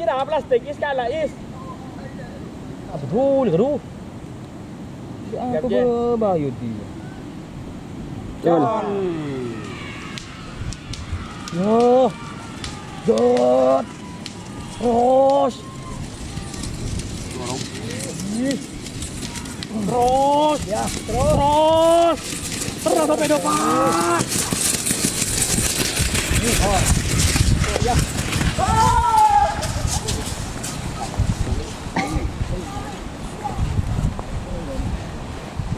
dah plastik is kalah is. Betul ke tu? Apa berbahaya dia? Jalan. Yo. Jod. Terus. Terus. Ya, terus. Terus sampai depan. Oh. Ya.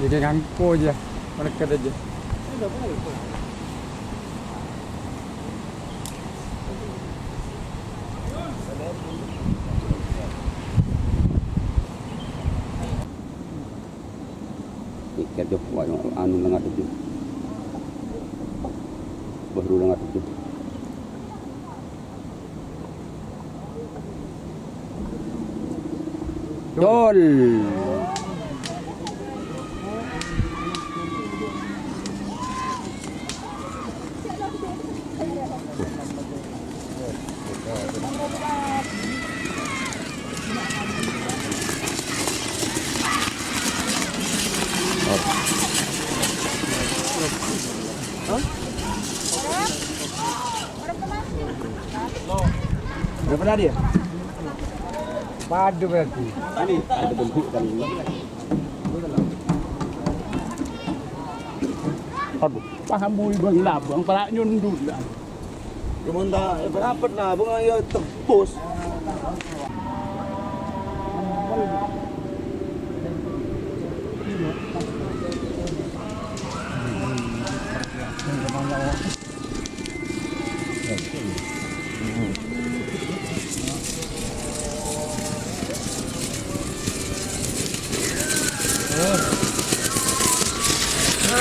Jadi ngangko aja, menekat aja. Ikat jauh, anu lengat itu, baru lengat itu. Jol. Berapa dah dia? Padu berarti. Ini ada bentuk kali ini. Aduh, paham bui bang labang, para nyundul lah. Gimana? Berapa lah? Bunga ya tebus.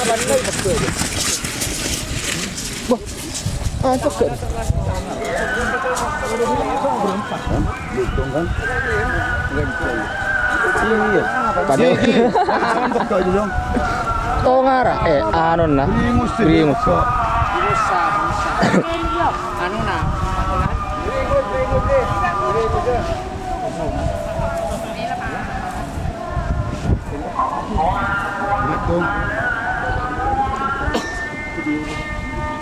Bandai betul. Wah, coklat. Hitung kan? Iya. Padahal kan betul aja dong. Oh ngara, anon na. Primus. Anu na. Hitung.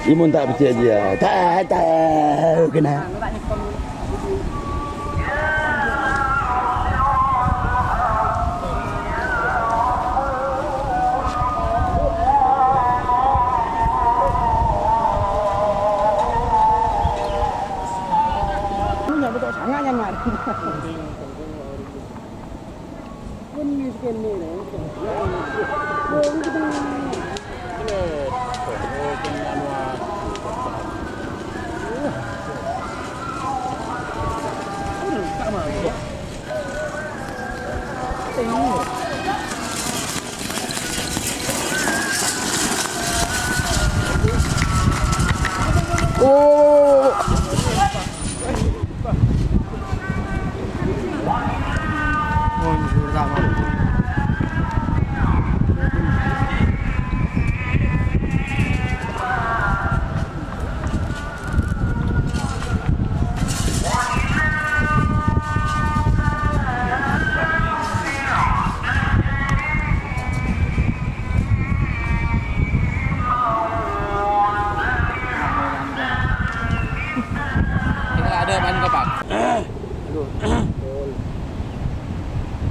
Imun tak percaya dia. Tak kena. Punya betul sangat nyanyi. Pun miskin ni. Oh. Ada ban kapak.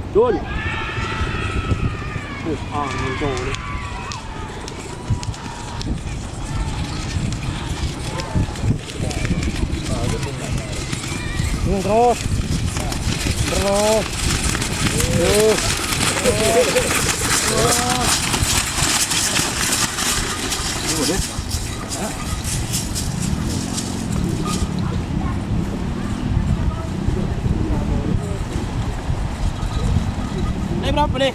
Dul. Muncul ni. Terus. Berapa deh?